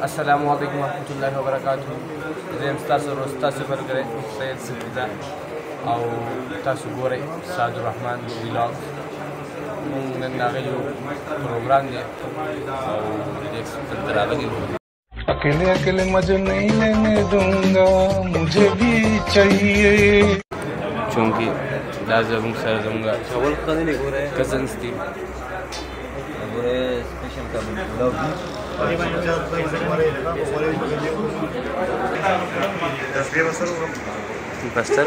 السلام علیکم ورحمۃ اللہ وبرکاتہ. زم تاسو روستا سفر کړئ سید سپیدا او تاسو ګورئ سعد الرحمن ویلاګ. نن هغه یو پروګرام دی او دیکھ سکتے ہیں. अकेले अकेले मजे नहीं लेने दूंगा, मुझे भी चाहिए. چونکہ دا زموږ سره زموږ کزنس دي. پستر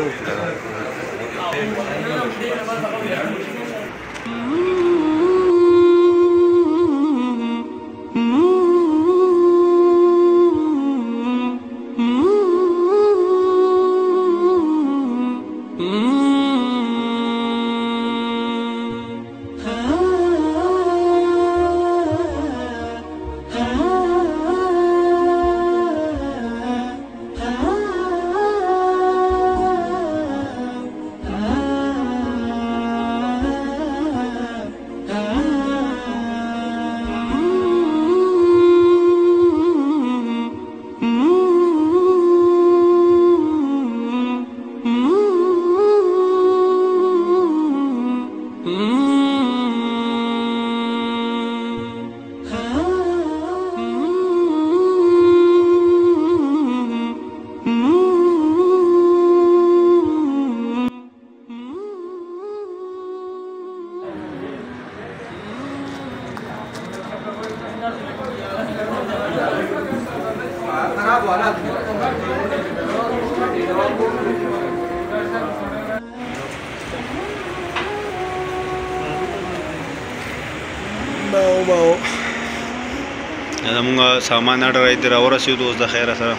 زمونږ سامان اډر راځي راورسېدو اوس د خیره سره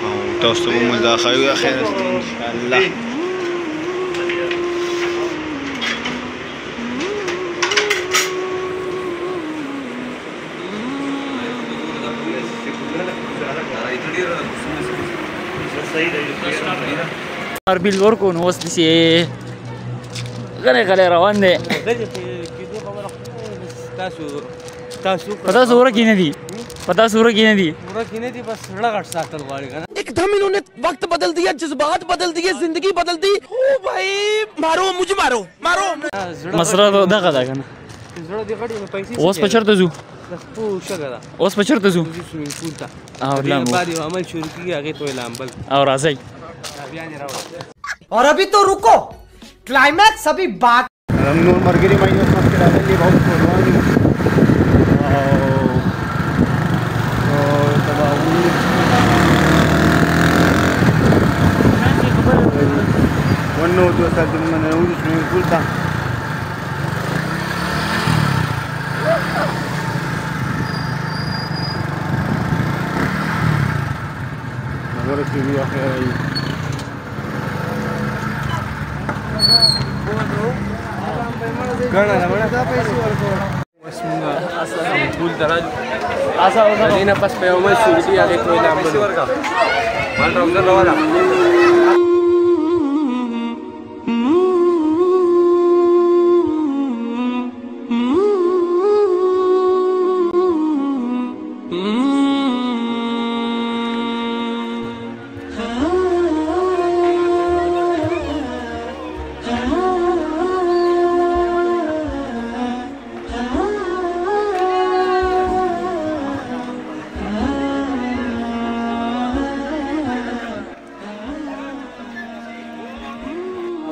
او تاسو ته مو دا ښایو د خیره سره انشاءالله. اربیل ورکو نو اوس داسې غلی غلی روان دی. په تاسو ورکې نه دي، په تاسو ورکې نه دي، ورکې نه دي، بس زړه غټ ساتل غواړي که نه. एकदम इन्होंने वक्त बदल दिया, जज्बात बदल दिए, जिंदगी बदल दी. ओ भाई मारो मुझे, मारो मारो. مسله دغه ده که نه. زړه دې غټ وي نو پیسې اوس په چېرته ځو؟ پوه شګه ده. اوس په چېرته ځو؟ سویمینګ پول ته. او دې نه بعد یو عمل شروع کېږي، هغې ته وایي لامبل. او راځئ. بیا یې راوړه. और अभी तो रुको, क्लाइमैक्स अभी बाकी. نور مرګري ماینس مخکې راغلي بہت قربان ونو دو سال د من نه ودی سویمینګ پول ته نظر سویمینګ اخر ای ګڼه راوړه دا پیسې ورکوه. اوس مونږ پول ته راځو. دې نه پس په یو عمل شروع کړي، هغې ته وایي لامبل. مال راوځه راوله.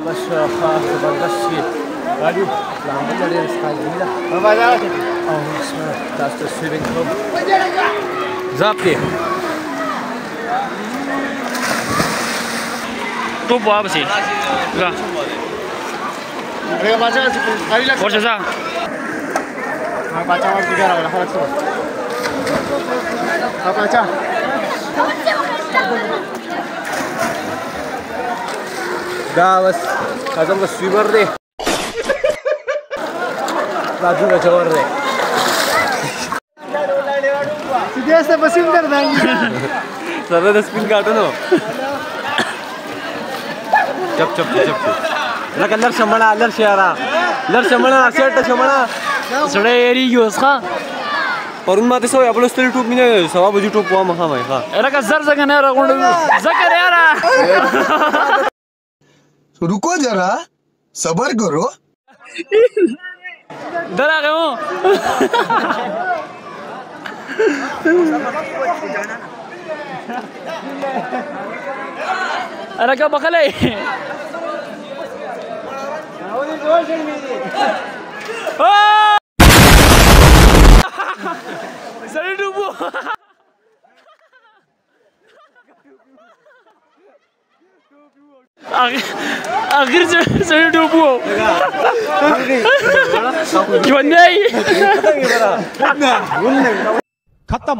بس خاص زبردست شي غادي لامبل ډېر ښکلې ده. او اسمه تاسو ته سویمینګ کوم ځاب دی. توپ واپسې ځه ورشه ځه. دا بس زموږ سویمر دی، دا دومره جوړ دی. Suggested Basinder than you. Sarı da spin kartonu. Çap çap çap çap. Laka lar şamana lar şara. Lar şamana şerta şamana. سړی یریږي اوس ښه پرون ماته سو خپل ستل ټوپ مینه سوا بجو ټوپ وامه خامه ها لکه زر څنګه نه راغونډو ذکر یاره रुको जरा सबर करो دراغه مو لکه بخلی سړی ډوبو اخر سړی ډوبو ژوندی खत्म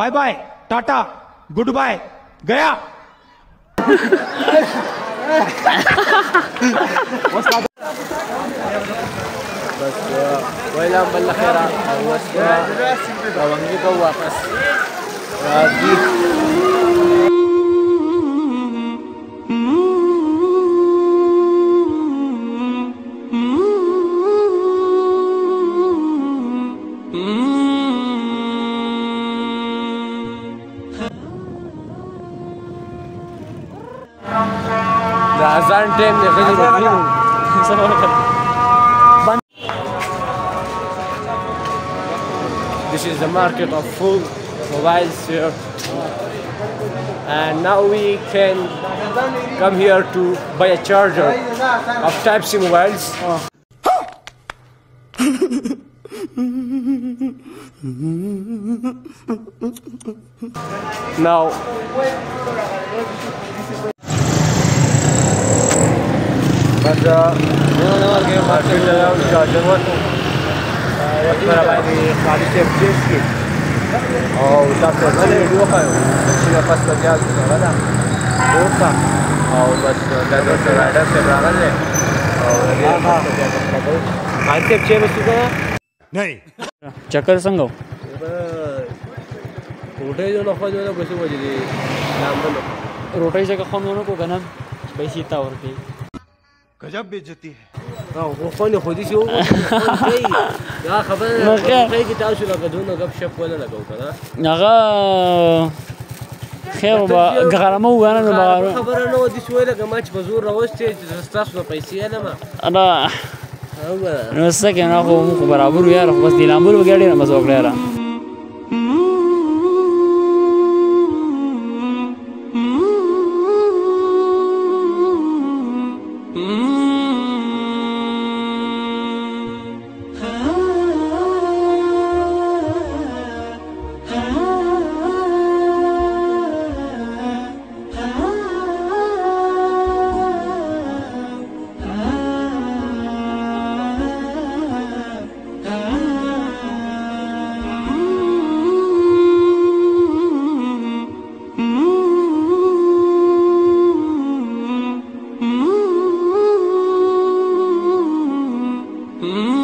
bye bye tata goodbye गया بس ویلا بل خیره وسکا روانګي کو واپس راځي د اذان ټیم نه غلی راغلی This is the market of full mobiles here, and now we can come here to buy a charger of Type-C mobiles. Now but market charger one para باندې خالي چپچس کې او تاسو غلې ویډیو خایو چې پس بجال سره دا ورته او بس دا د رایډر څخه راغله او دې خالي چپچې وسوګه नहीं چکر څنګه روټي جو نه خو جو نه بسو وځي دي نامبل روټۍ څخه خو نه کو کنه پیسې تا ورته गजब बेइज्जती है او خو نه خو دي شو دا خبره کوي چې تاسو لا غدونه غب شپ ولا لګاو کنه هغه خیر به غرامه وانه نه خبره نو دي شو لکه ما چې بزور راوستي چې تاسو پیسې نه ما انا نو سکه نه خو مو برابر یار بس د لامبور وګړي نه مزه وکړه Mm-hmm.